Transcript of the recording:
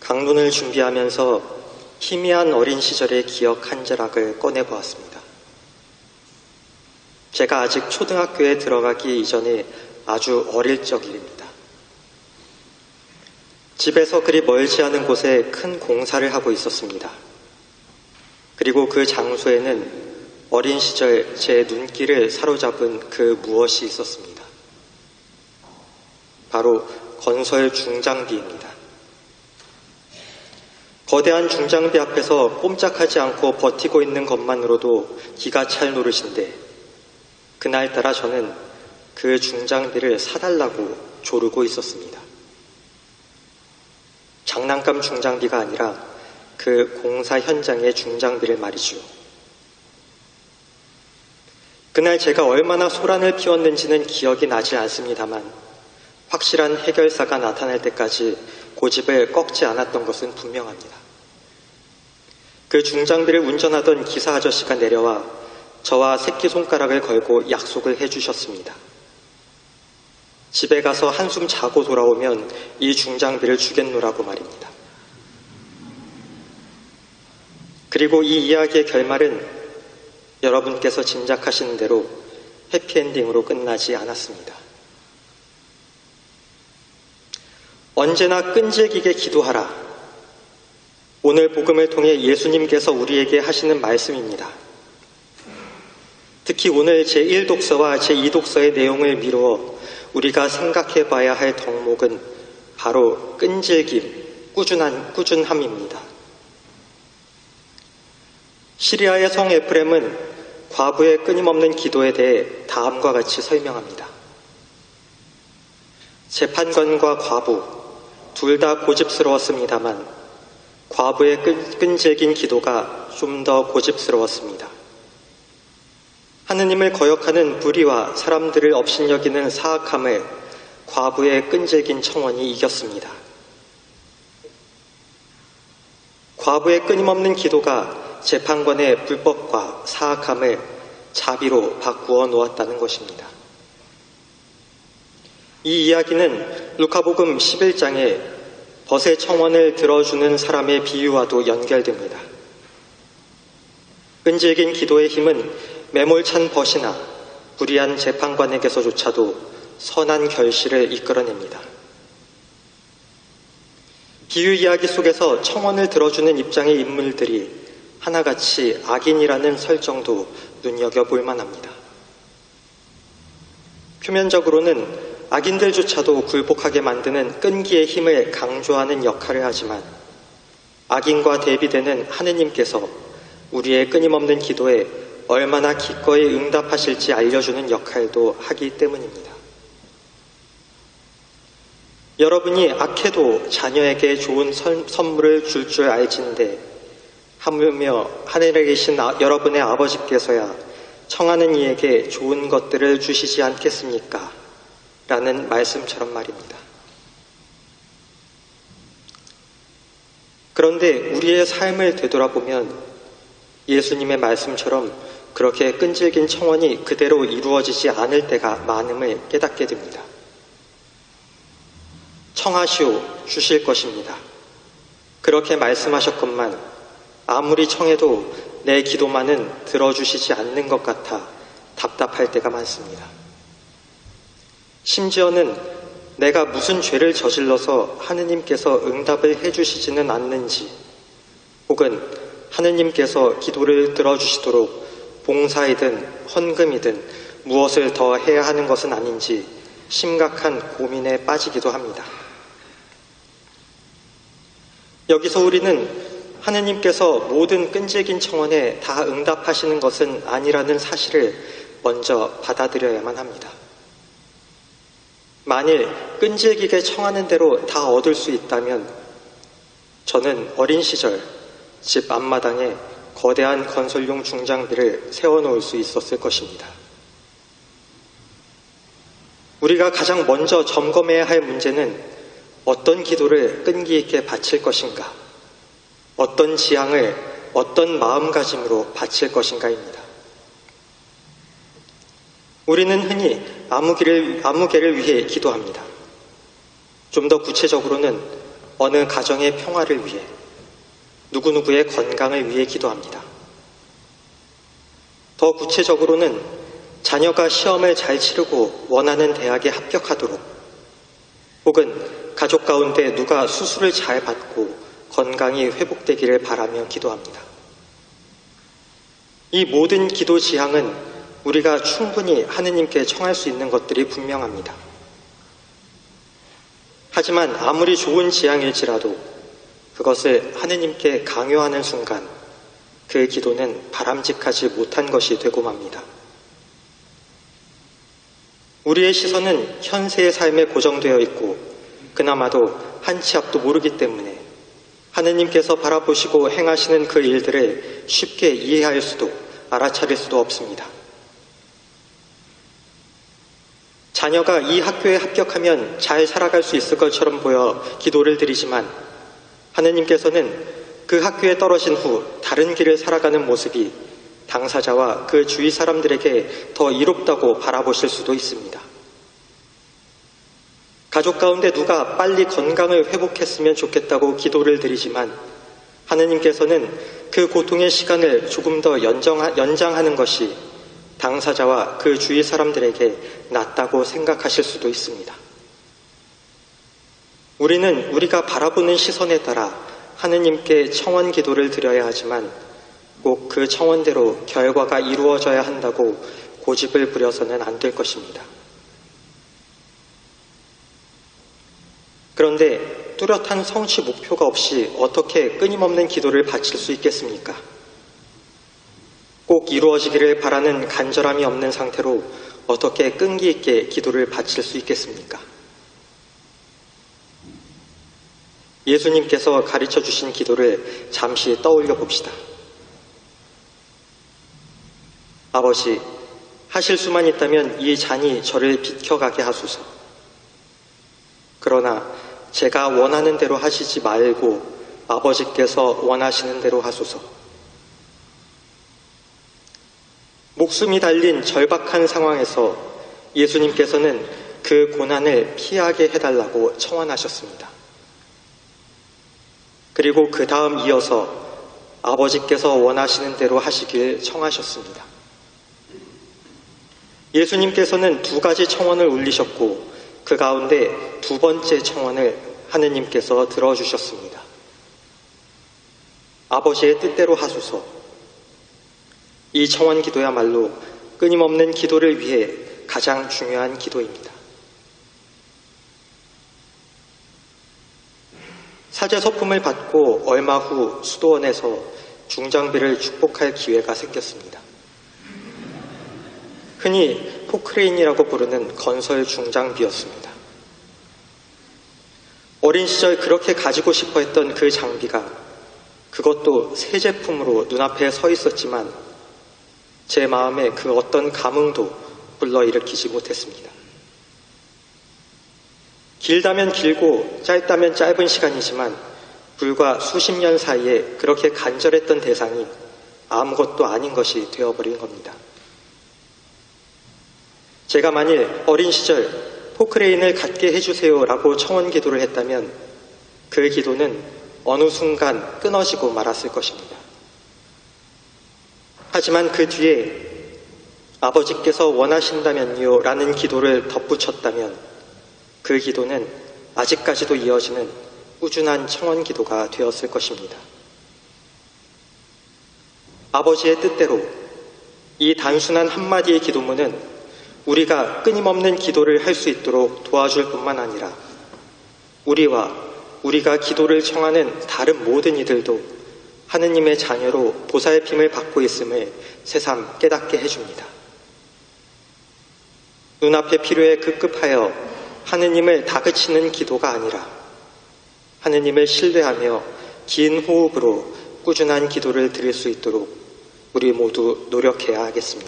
강론을 준비하면서 희미한 어린 시절의 기억 한 자락을 꺼내보았습니다. 제가 아직 초등학교에 들어가기 이전에 아주 어릴 적입니다. 집에서 그리 멀지 않은 곳에 큰 공사를 하고 있었습니다. 그리고 그 장소에는 어린 시절 제 눈길을 사로잡은 그 무엇이 있었습니다. 바로 건설 중장비입니다. 거대한 중장비 앞에서 꼼짝하지 않고 버티고 있는 것만으로도 기가 찰 노릇인데 그날따라 저는 그 중장비를 사달라고 조르고 있었습니다. 장난감 중장비가 아니라 그 공사 현장의 중장비를 말이죠. 그날 제가 얼마나 소란을 피웠는지는 기억이 나지 않습니다만 확실한 해결사가 나타날 때까지 고집을 꺾지 않았던 것은 분명합니다. 그 중장비를 운전하던 기사 아저씨가 내려와 저와 새끼손가락을 걸고 약속을 해주셨습니다. 집에 가서 한숨 자고 돌아오면 이 중장비를 주겠노라고 말입니다. 그리고 이 이야기의 결말은 여러분께서 짐작하시는 대로 해피엔딩으로 끝나지 않았습니다. 언제나 끈질기게 기도하라. 오늘 복음을 통해 예수님께서 우리에게 하시는 말씀입니다. 특히 오늘 제1독서와 제2독서의 내용을 미루어 우리가 생각해 봐야 할 덕목은 바로 끈질김, 꾸준함입니다. 시리아의 성 에프렘은 과부의 끊임없는 기도에 대해 다음과 같이 설명합니다. 재판관과 과부, 둘 다 고집스러웠습니다만 과부의 끈질긴 기도가 좀 더 고집스러웠습니다. 하느님을 거역하는 불의와 사람들을 업신여기는 사악함을 과부의 끈질긴 청원이 이겼습니다. 과부의 끊임없는 기도가 재판관의 불법과 사악함을 자비로 바꾸어 놓았다는 것입니다. 이 이야기는 루카복음 11장에 벗의 청원을 들어주는 사람의 비유와도 연결됩니다. 끈질긴 기도의 힘은 매몰찬 벗이나 불의한 재판관에게서조차도 선한 결실을 이끌어냅니다. 비유 이야기 속에서 청원을 들어주는 입장의 인물들이 하나같이 악인이라는 설정도 눈여겨볼 만합니다. 표면적으로는 악인들조차도 굴복하게 만드는 끈기의 힘을 강조하는 역할을 하지만 악인과 대비되는 하느님께서 우리의 끊임없는 기도에 얼마나 기꺼이 응답하실지 알려주는 역할도 하기 때문입니다. 여러분이 악해도 자녀에게 좋은 선물을 줄 줄 알진데 하물며 하늘에 계신 여러분의 아버지께서야 청하는 이에게 좋은 것들을 주시지 않겠습니까? 라는 말씀처럼 말입니다. 그런데 우리의 삶을 되돌아보면 예수님의 말씀처럼 그렇게 끈질긴 청원이 그대로 이루어지지 않을 때가 많음을 깨닫게 됩니다. 청하시오 주실 것입니다. 그렇게 말씀하셨건만 아무리 청해도 내 기도만은 들어주시지 않는 것 같아 답답할 때가 많습니다. 심지어는 내가 무슨 죄를 저질러서 하느님께서 응답을 해주시지는 않는지 혹은 하느님께서 기도를 들어주시도록 봉사이든 헌금이든 무엇을 더 해야 하는 것은 아닌지 심각한 고민에 빠지기도 합니다. 여기서 우리는 하느님께서 모든 끈질긴 청원에 다 응답하시는 것은 아니라는 사실을 먼저 받아들여야만 합니다. 만일 끈질기게 청하는 대로 다 얻을 수 있다면 저는 어린 시절 집 앞마당에 거대한 건설용 중장비를 세워놓을 수 있었을 것입니다. 우리가 가장 먼저 점검해야 할 문제는 어떤 기도를 끈기 있게 바칠 것인가, 어떤 지향을 어떤 마음가짐으로 바칠 것인가입니다. 우리는 흔히 아무개를 위해 기도합니다. 좀 더 구체적으로는 어느 가정의 평화를 위해, 누구누구의 건강을 위해 기도합니다. 더 구체적으로는 자녀가 시험을 잘 치르고 원하는 대학에 합격하도록, 혹은 가족 가운데 누가 수술을 잘 받고 건강이 회복되기를 바라며 기도합니다. 이 모든 기도 지향은 우리가 충분히 하느님께 청할 수 있는 것들이 분명합니다. 하지만 아무리 좋은 지향일지라도 그것을 하느님께 강요하는 순간 그 기도는 바람직하지 못한 것이 되고 맙니다. 우리의 시선은 현세의 삶에 고정되어 있고 그나마도 한 치 앞도 모르기 때문에 하느님께서 바라보시고 행하시는 그 일들을 쉽게 이해할 수도 알아차릴 수도 없습니다. 자녀가 이 학교에 합격하면 잘 살아갈 수 있을 것처럼 보여 기도를 드리지만 하느님께서는 그 학교에 떨어진 후 다른 길을 살아가는 모습이 당사자와 그 주위 사람들에게 더 이롭다고 바라보실 수도 있습니다. 가족 가운데 누가 빨리 건강을 회복했으면 좋겠다고 기도를 드리지만 하느님께서는 그 고통의 시간을 조금 더 연장하는 것이 당사자와 그 주위 사람들에게 낫다고 생각하실 수도 있습니다. 우리는 우리가 바라보는 시선에 따라 하느님께 청원 기도를 드려야 하지만 꼭 그 청원대로 결과가 이루어져야 한다고 고집을 부려서는 안 될 것입니다. 그런데 뚜렷한 성취 목표가 없이 어떻게 끊임없는 기도를 바칠 수 있겠습니까? 꼭 이루어지기를 바라는 간절함이 없는 상태로 어떻게 끈기 있게 기도를 바칠 수 있겠습니까? 예수님께서 가르쳐 주신 기도를 잠시 떠올려 봅시다. 아버지, 하실 수만 있다면 이 잔이 저를 비켜가게 하소서. 그러나 제가 원하는 대로 하시지 말고 아버지께서 원하시는 대로 하소서. 목숨이 달린 절박한 상황에서 예수님께서는 그 고난을 피하게 해달라고 청원하셨습니다. 그리고 그 다음 이어서 아버지께서 원하시는 대로 하시길 청하셨습니다. 예수님께서는 두 가지 청원을 울리셨고 그 가운데 두 번째 청원을 하느님께서 들어주셨습니다. 아버지의 뜻대로 하소서. 이 청원 기도야말로 끊임없는 기도를 위해 가장 중요한 기도입니다. 사제 서품을 받고 얼마 후 수도원에서 중장비를 축복할 기회가 생겼습니다. 흔히 포크레인이라고 부르는 건설 중장비였습니다. 어린 시절 그렇게 가지고 싶어 했던 그 장비가 그것도 새 제품으로 눈앞에 서 있었지만 제 마음에 그 어떤 감흥도 불러일으키지 못했습니다. 길다면 길고 짧다면 짧은 시간이지만 불과 수십 년 사이에 그렇게 간절했던 대상이 아무것도 아닌 것이 되어버린 겁니다. 제가 만일 어린 시절 포크레인을 갖게 해주세요라고 청원 기도를 했다면 그 기도는 어느 순간 끊어지고 말았을 것입니다. 하지만 그 뒤에 아버지께서 원하신다면요 라는 기도를 덧붙였다면 그 기도는 아직까지도 이어지는 꾸준한 청원 기도가 되었을 것입니다. 아버지의 뜻대로 이 단순한 한마디의 기도문은 우리가 끊임없는 기도를 할 수 있도록 도와줄 뿐만 아니라 우리가 기도를 청하는 다른 모든 이들도 하느님의 자녀로 보살핌을 받고 있음을 새삼 깨닫게 해줍니다. 눈앞의 필요에 급급하여 하느님을 다그치는 기도가 아니라 하느님을 신뢰하며 긴 호흡으로 꾸준한 기도를 드릴 수 있도록 우리 모두 노력해야 하겠습니다.